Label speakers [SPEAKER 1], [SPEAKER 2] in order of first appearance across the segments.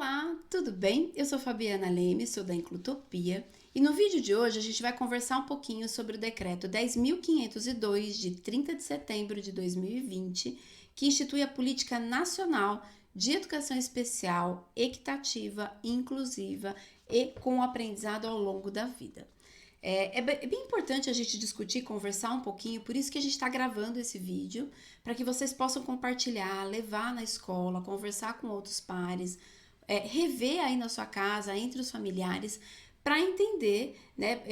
[SPEAKER 1] Olá, tudo bem? Eu sou Fabiana Leme, sou da Inclutopia e no vídeo de hoje a gente vai conversar um pouquinho sobre o decreto 10.502 de 30 de setembro de 2020, que institui a Política Nacional de Educação Especial, Equitativa, Inclusiva e com o aprendizado ao longo da vida. É bem importante a gente discutir, conversar um pouquinho, por isso que a gente está gravando esse vídeo, para que vocês possam compartilhar, levar na escola, conversar com outros pares, rever aí na sua casa, entre os familiares, para entender, né?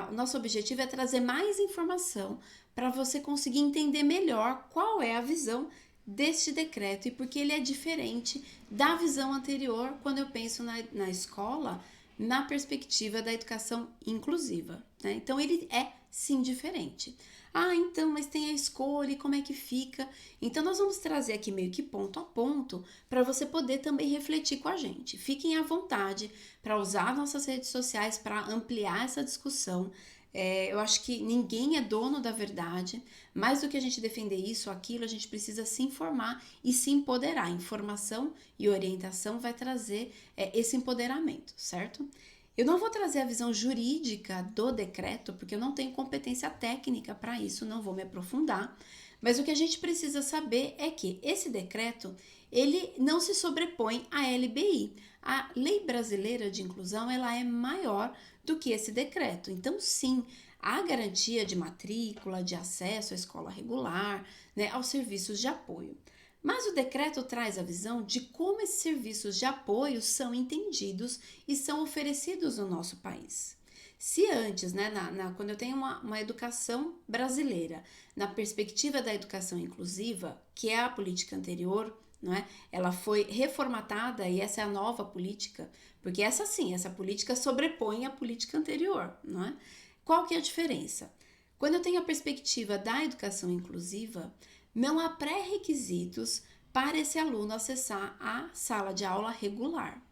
[SPEAKER 1] O nosso objetivo é trazer mais informação para você conseguir entender melhor qual é a visão deste decreto e porque ele é diferente da visão anterior quando eu penso na escola na perspectiva da educação inclusiva, né? Então ele é sim diferente. Ah, então, mas tem a escolha e como é que fica? Então nós vamos trazer aqui meio que ponto a ponto para você poder também refletir com a gente. Fiquem à vontade para usar nossas redes sociais para ampliar essa discussão. Eu acho que ninguém é dono da verdade. Mais do que a gente defender isso ou aquilo, a gente precisa se informar e se empoderar. Informação e orientação vai trazer esse empoderamento, certo? Eu não vou trazer a visão jurídica do decreto, porque eu não tenho competência técnica para isso, não vou me aprofundar. Mas o que a gente precisa saber é que esse decreto, ele não se sobrepõe à LBI. A Lei Brasileira de Inclusão, ela é maior do que esse decreto. Então, sim, há garantia de matrícula, de acesso à escola regular, né, aos serviços de apoio. Mas o decreto traz a visão de como esses serviços de apoio são entendidos e são oferecidos no nosso país. Se antes, né, quando eu tenho uma educação brasileira, na perspectiva da educação inclusiva, que é a política anterior, não é? Ela foi reformatada e essa é a nova política, porque essa sim, essa política sobrepõe a política anterior, não é? Qual que é a diferença? Quando eu tenho a perspectiva da educação inclusiva, não há pré-requisitos para esse aluno acessar a sala de aula regular.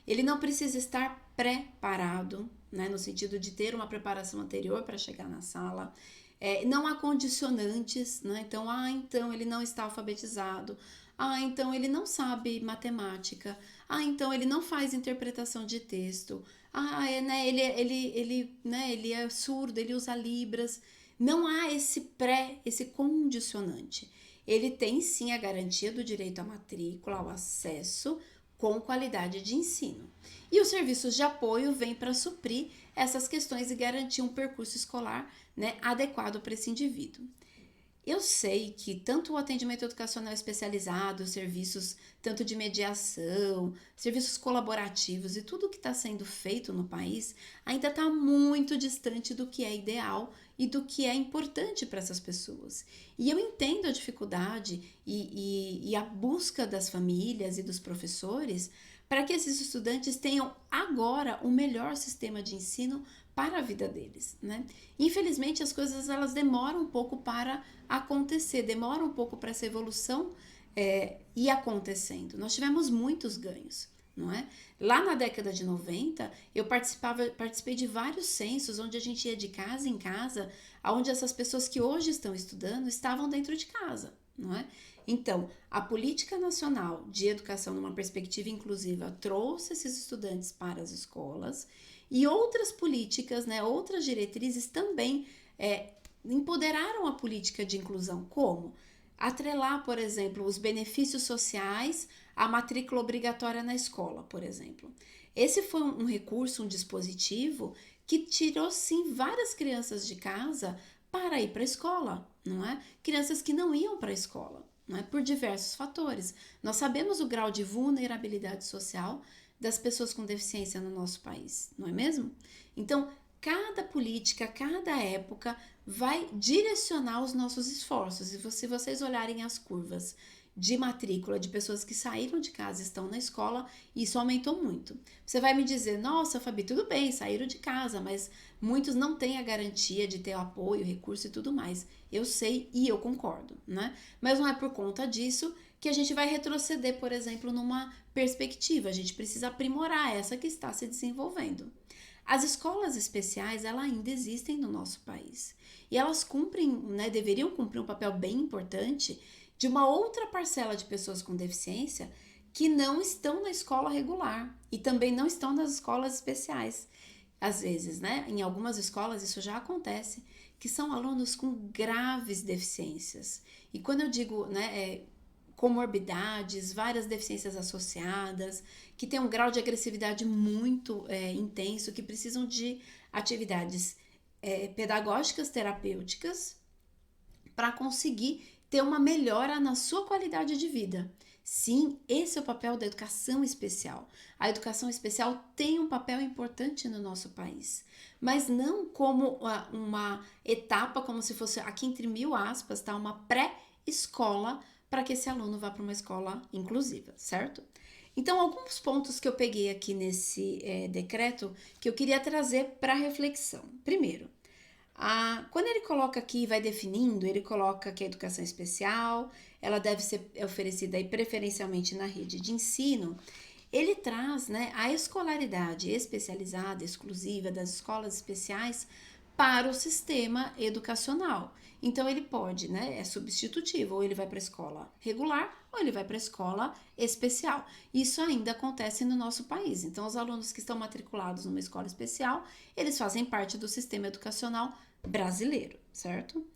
[SPEAKER 1] Ele não precisa estar preparado, né, no sentido de ter uma preparação anterior para chegar na sala. Não há condicionantes, né? Então ele não está alfabetizado. Então ele não sabe matemática. Então ele não faz interpretação de texto. Né, ele é surdo, ele usa libras. Não há esse condicionante. Ele tem sim a garantia do direito à matrícula, ao acesso com qualidade de ensino. E os serviços de apoio vêm para suprir essas questões e garantir um percurso escolar, né, adequado para esse indivíduo. Eu sei que tanto o atendimento educacional especializado, serviços tanto de mediação, serviços colaborativos e tudo que está sendo feito no país ainda está muito distante do que é ideal e do que é importante para essas pessoas. E eu entendo a dificuldade e a busca das famílias e dos professores para que esses estudantes tenham agora o melhor sistema de ensino para a vida deles, né? Infelizmente as coisas elas demoram um pouco para acontecer, demoram um pouco para essa evolução ir acontecendo. Nós tivemos muitos ganhos, não é? Lá na década de 90, eu participei de vários censos onde a gente ia de casa em casa, onde essas pessoas que hoje estão estudando estavam dentro de casa, não é? Então, a Política Nacional de Educação numa perspectiva inclusiva trouxe esses estudantes para as escolas e outras políticas, né, outras diretrizes também empoderaram a política de inclusão. Como? Atrelar, por exemplo, os benefícios sociais à matrícula obrigatória na escola, por exemplo. Esse foi um recurso, um dispositivo que tirou sim várias crianças de casa para ir para a escola, não é? Crianças que não iam para a escola, não é? Por diversos fatores. Nós sabemos o grau de vulnerabilidade social das pessoas com deficiência no nosso país, não é mesmo? Então, cada política, cada época vai direcionar os nossos esforços. E se vocês olharem as curvas de matrícula de pessoas que saíram de casa e estão na escola, isso aumentou muito. Você vai me dizer, nossa, Fabi, tudo bem, saíram de casa, mas muitos não têm a garantia de ter o apoio, recurso e tudo mais. Eu sei e eu concordo, né? Mas não é por conta disso que a gente vai retroceder, por exemplo, numa perspectiva. A gente precisa aprimorar essa que está se desenvolvendo. As escolas especiais, elas ainda existem no nosso país. E elas cumprem, né, deveriam cumprir um papel bem importante de uma outra parcela de pessoas com deficiência que não estão na escola regular e também não estão nas escolas especiais. Às vezes, né? Em algumas escolas isso já acontece, que são alunos com graves deficiências. E quando eu digo, né, comorbidades, várias deficiências associadas, que tem um grau de agressividade muito intenso, que precisam de atividades pedagógicas, terapêuticas, para conseguir ter uma melhora na sua qualidade de vida. Sim, esse é o papel da educação especial. A educação especial tem um papel importante no nosso país, mas não como uma etapa, como se fosse, aqui entre mil aspas, tá? Uma pré-escola para que esse aluno vá para uma escola inclusiva, certo? Então, alguns pontos que eu peguei aqui nesse decreto que eu queria trazer para reflexão. Primeiro, quando ele coloca aqui, vai definindo, ele coloca que a educação especial, ela deve ser oferecida aí preferencialmente na rede de ensino. Ele traz, né, a escolaridade especializada, exclusiva das escolas especiais para o sistema educacional. Então ele pode, né, é substitutivo, ou ele vai para a escola regular ou ele vai para a escola especial. Isso ainda acontece no nosso país. Então os alunos que estão matriculados numa escola especial, eles fazem parte do sistema educacional brasileiro, certo?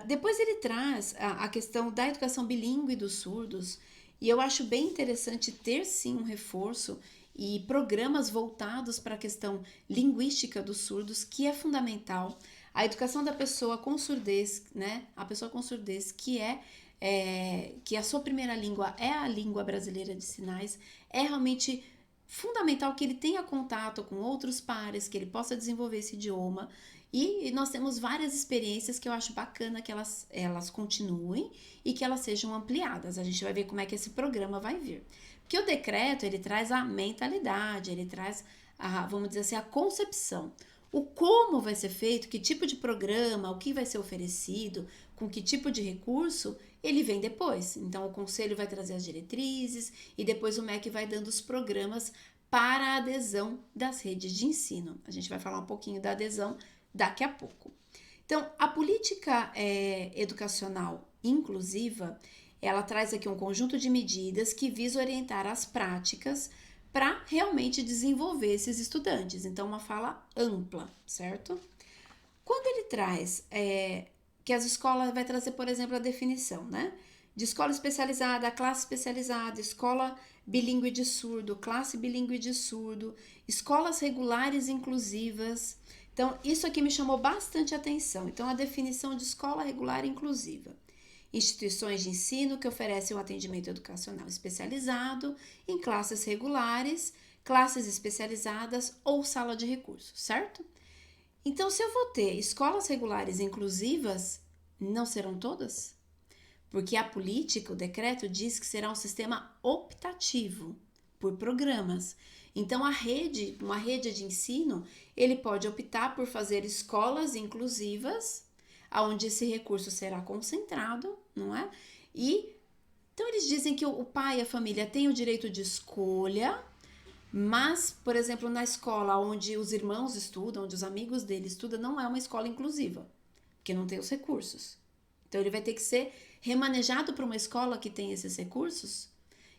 [SPEAKER 1] Depois ele traz a questão da educação bilíngue dos surdos, e eu acho bem interessante ter sim um reforço e programas voltados para a questão linguística dos surdos, que é fundamental. A educação da pessoa com surdez, né? A pessoa com surdez que a sua primeira língua é a língua brasileira de sinais, é realmente fundamental que ele tenha contato com outros pares, que ele possa desenvolver esse idioma. E nós temos várias experiências que eu acho bacana que elas continuem e que elas sejam ampliadas. A gente vai ver como é que esse programa vai vir. Porque o decreto, ele traz a mentalidade, ele traz, vamos dizer assim, a concepção. O como vai ser feito, que tipo de programa, o que vai ser oferecido, com que tipo de recurso, ele vem depois. Então, o conselho vai trazer as diretrizes e depois o MEC vai dando os programas para a adesão das redes de ensino. A gente vai falar um pouquinho da adesão daqui a pouco. Então, a política educacional inclusiva, ela traz aqui um conjunto de medidas que visa orientar as práticas para realmente desenvolver esses estudantes. Então, uma fala ampla, certo? Quando ele traz que as escolas vai trazer, por exemplo, a definição, né? De escola especializada, classe especializada, escola bilíngue de surdo, classe bilíngue de surdo, escolas regulares inclusivas. Então, isso aqui me chamou bastante atenção. Então, a definição de escola regular inclusiva. Instituições de ensino que oferecem um atendimento educacional especializado em classes regulares, classes especializadas ou sala de recursos, certo? Então, se eu vou ter escolas regulares inclusivas, não serão todas? Porque a política, o decreto, diz que será um sistema optativo por programas. Então, uma rede de ensino, ele pode optar por fazer escolas inclusivas, onde esse recurso será concentrado, não é? Então, eles dizem que o pai e a família têm o direito de escolha, mas, por exemplo, na escola onde os irmãos estudam, onde os amigos dele estudam, não é uma escola inclusiva, porque não tem os recursos. Então, ele vai ter que ser remanejado para uma escola que tem esses recursos.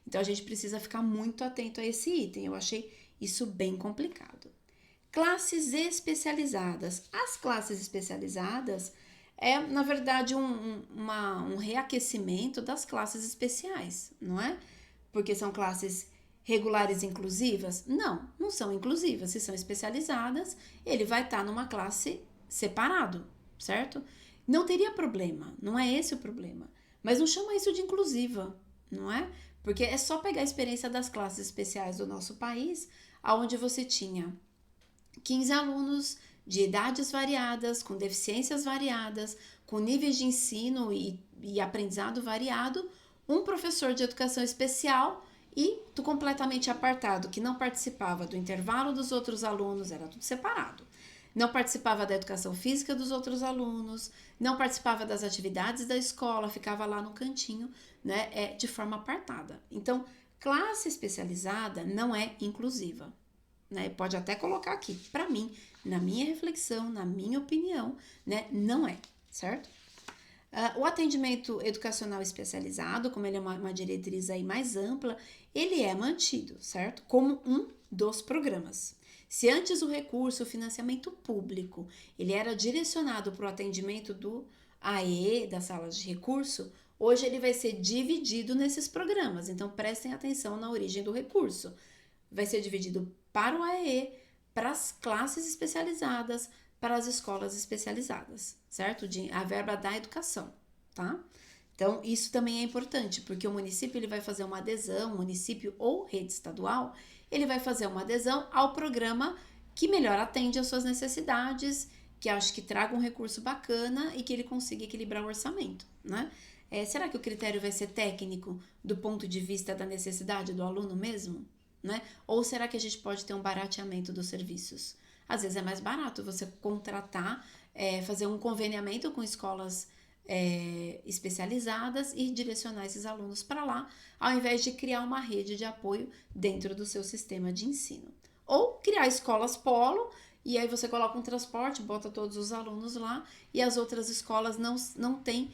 [SPEAKER 1] Então, a gente precisa ficar muito atento a esse item. Eu achei isso bem complicado. Classes especializadas. As classes especializadas é, na verdade, um reaquecimento das classes especiais, não é? Porque são classes regulares inclusivas? Não, não são inclusivas. Se são especializadas, ele vai estar numa classe separado, certo? Não teria problema, não é esse o problema. Mas não chama isso de inclusiva, não é? Porque é só pegar a experiência das classes especiais do nosso país, onde você tinha 15 alunos de idades variadas, com deficiências variadas, com níveis de ensino e aprendizado variado, um professor de educação especial e tu completamente apartado, que não participava do intervalo dos outros alunos, era tudo separado. Não participava da educação física dos outros alunos, não participava das atividades da escola, ficava lá no cantinho, né, de forma apartada. Então, classe especializada não é inclusiva, né? Pode até colocar aqui, para mim, na minha reflexão, na minha opinião, né, não é, certo? O atendimento educacional especializado, como ele é uma diretriz aí mais ampla, ele é mantido, certo? Como um dos programas. Se antes o recurso, o financiamento público, ele era direcionado para o atendimento do AE, das salas de recurso, hoje ele vai ser dividido nesses programas. Então, prestem atenção na origem do recurso. Vai ser dividido para o AE, para as classes especializadas, para as escolas especializadas, certo? A verba da educação, tá? Então, isso também é importante, porque o município ele vai fazer uma adesão, município ou rede estadual, ele vai fazer uma adesão ao programa que melhor atende às suas necessidades, que acho que traga um recurso bacana e que ele consiga equilibrar o orçamento, né? Será que o critério vai ser técnico do ponto de vista da necessidade do aluno mesmo? Né? Ou será que a gente pode ter um barateamento dos serviços? Às vezes é mais barato você contratar, fazer um conveniamento com escolas especializadas e direcionar esses alunos para lá, ao invés de criar uma rede de apoio dentro do seu sistema de ensino. Ou criar escolas polo, e aí você coloca um transporte, bota todos os alunos lá, e as outras escolas não têm,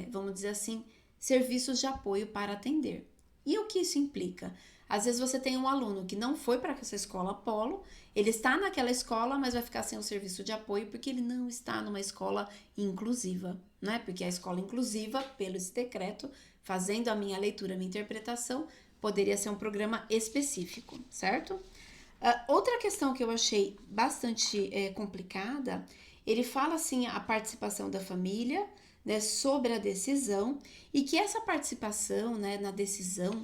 [SPEAKER 1] vamos dizer assim, serviços de apoio para atender. E o que isso implica? Às vezes você tem um aluno que não foi para essa escola polo, ele está naquela escola, mas vai ficar sem o serviço de apoio porque ele não está numa escola inclusiva, né? Porque a escola inclusiva, pelo esse decreto, fazendo a minha leitura, a minha interpretação, poderia ser um programa específico, certo? Outra questão que eu achei bastante complicada, ele fala assim a participação da família, né, sobre a decisão, e que essa participação, né, na decisão,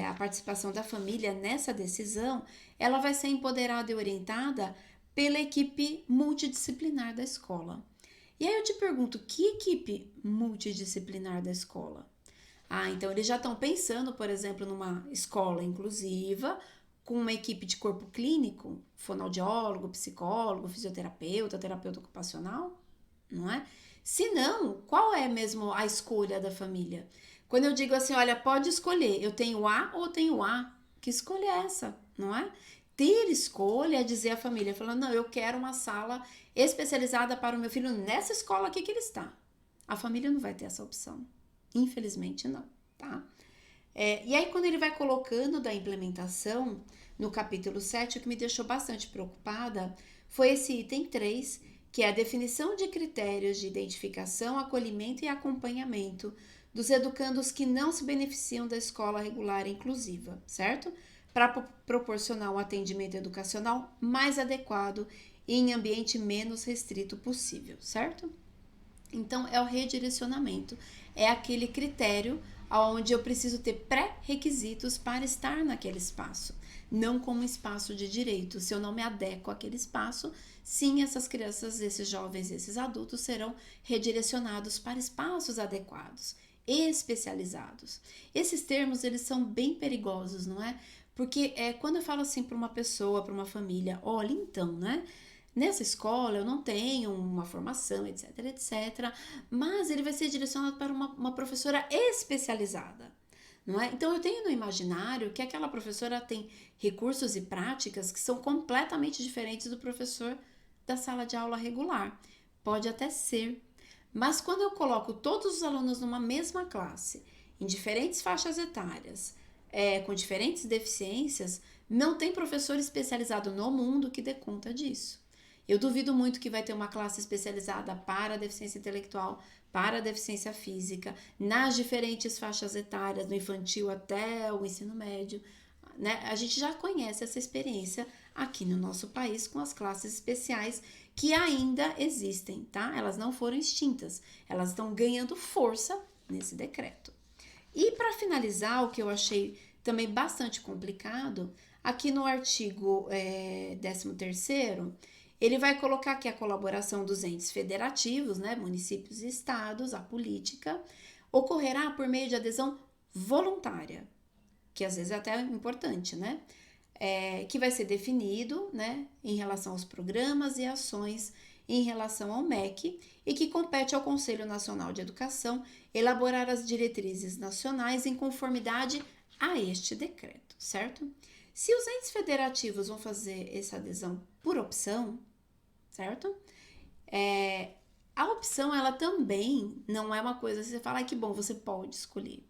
[SPEAKER 1] a participação da família nessa decisão, ela vai ser empoderada e orientada pela equipe multidisciplinar da escola. E aí eu te pergunto, que equipe multidisciplinar da escola? Então eles já estão pensando, por exemplo, numa escola inclusiva, com uma equipe de corpo clínico, fonoaudiólogo, psicólogo, fisioterapeuta, terapeuta ocupacional, não é? Se não, qual é mesmo a escolha da família? Quando eu digo assim, olha, pode escolher, eu tenho A ou tenho A, que escolha é essa, não é? Ter escolha é dizer à família, falando, não, eu quero uma sala especializada para o meu filho nessa escola aqui que ele está. A família não vai ter essa opção. Infelizmente não, tá? E aí quando ele vai colocando da implementação, no capítulo 7, o que me deixou bastante preocupada foi esse item 3, que é a definição de critérios de identificação, acolhimento e acompanhamento dos educandos que não se beneficiam da escola regular inclusiva, certo? Para proporcionar um atendimento educacional mais adequado e em ambiente menos restrito possível, certo? Então, é o redirecionamento, é aquele critério onde eu preciso ter pré-requisitos para estar naquele espaço, não como espaço de direito. Se eu não me adequo àquele espaço, sim, essas crianças, esses jovens, esses adultos serão redirecionados para espaços adequados, especializados. Esses termos, eles são bem perigosos, não é? Porque quando eu falo assim para uma pessoa, para uma família, olha, então, né? Nessa escola eu não tenho uma formação, etc, etc, mas ele vai ser direcionado para uma professora especializada, não é? Então eu tenho no imaginário que aquela professora tem recursos e práticas que são completamente diferentes do professor da sala de aula regular. Pode até ser, mas quando eu coloco todos os alunos numa mesma classe, em diferentes faixas etárias, com diferentes deficiências, não tem professor especializado no mundo que dê conta disso. Eu duvido muito que vai ter uma classe especializada para a deficiência intelectual, para a deficiência física, nas diferentes faixas etárias, do infantil até o ensino médio, né? A gente já conhece essa experiência aqui no nosso país com as classes especiais que ainda existem, tá? Elas não foram extintas, elas estão ganhando força nesse decreto. E para finalizar, o que eu achei também bastante complicado, aqui no artigo 13º, ele vai colocar que a colaboração dos entes federativos, né, municípios e estados, a política, ocorrerá por meio de adesão voluntária, que às vezes é até importante, né? Que vai ser definido, né, em relação aos programas e ações em relação ao MEC e que compete ao Conselho Nacional de Educação elaborar as diretrizes nacionais em conformidade a este decreto, certo? Se os entes federativos vão fazer essa adesão por opção, certo? A opção, ela também não é uma coisa que você fala, que bom, você pode escolher.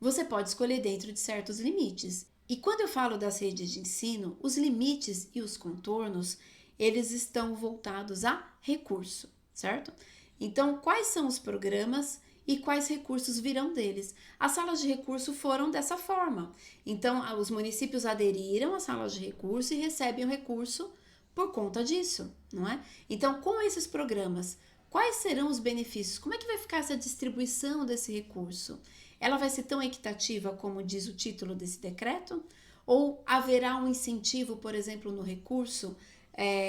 [SPEAKER 1] Você pode escolher dentro de certos limites. E quando eu falo das redes de ensino, os limites e os contornos, eles estão voltados a recurso, certo? Então, quais são os programas e quais recursos virão deles? As salas de recurso foram dessa forma. Então, os municípios aderiram às salas de recurso e recebem o recurso por conta disso, não é? Então, com esses programas, quais serão os benefícios? Como é que vai ficar essa distribuição desse recurso? Ela vai ser tão equitativa como diz o título desse decreto? Ou haverá um incentivo, por exemplo, no recurso,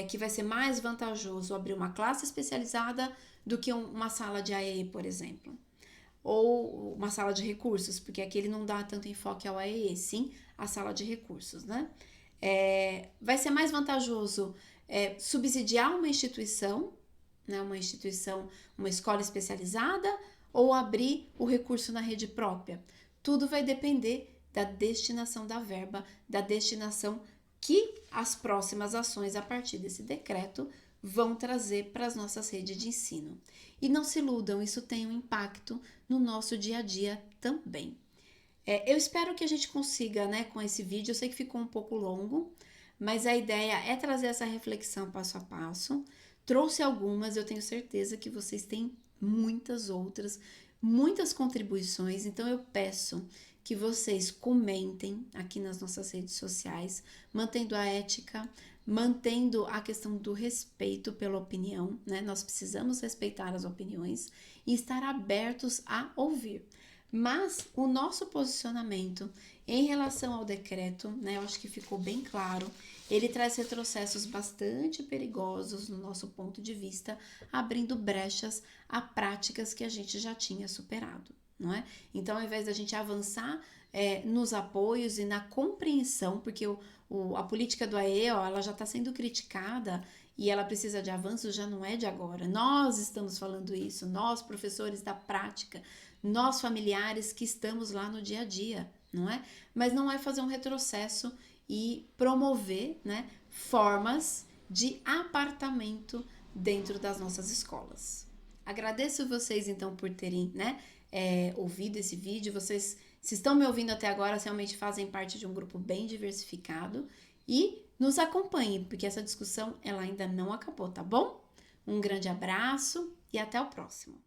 [SPEAKER 1] que vai ser mais vantajoso abrir uma classe especializada do que uma sala de AE, por exemplo? Ou uma sala de recursos, porque aqui ele não dá tanto enfoque ao AE, sim a sala de recursos, né? Vai ser mais vantajoso subsidiar uma instituição, né, uma escola especializada, ou abrir o recurso na rede própria. Tudo vai depender da destinação da verba, da destinação que as próximas ações a partir desse decreto vão trazer para as nossas redes de ensino. E não se iludam, isso tem um impacto no nosso dia a dia também. Eu espero que a gente consiga, né, com esse vídeo, eu sei que ficou um pouco longo, mas a ideia é trazer essa reflexão passo a passo. Trouxe algumas, eu tenho certeza que vocês têm muitas outras, muitas contribuições, então eu peço que vocês comentem aqui nas nossas redes sociais, mantendo a ética, mantendo a questão do respeito pela opinião, né? Nós precisamos respeitar as opiniões e estar abertos a ouvir. Mas o nosso posicionamento em relação ao decreto, né, eu acho que ficou bem claro, ele traz retrocessos bastante perigosos no nosso ponto de vista, abrindo brechas a práticas que a gente já tinha superado, não é? Então, ao invés da gente avançar nos apoios e na compreensão, porque a política do AE, ó, ela já está sendo criticada e ela precisa de avanços, já não é de agora. Nós estamos falando isso, nós, professores da prática, nós, familiares que estamos lá no dia a dia, não é? Mas não é fazer um retrocesso e promover, né, formas de apartamento dentro das nossas escolas. Agradeço vocês, então, por terem, né, ouvido esse vídeo. Vocês, se estão me ouvindo até agora, realmente fazem parte de um grupo bem diversificado e nos acompanhem, porque essa discussão ela ainda não acabou, tá bom? Um grande abraço e até o próximo.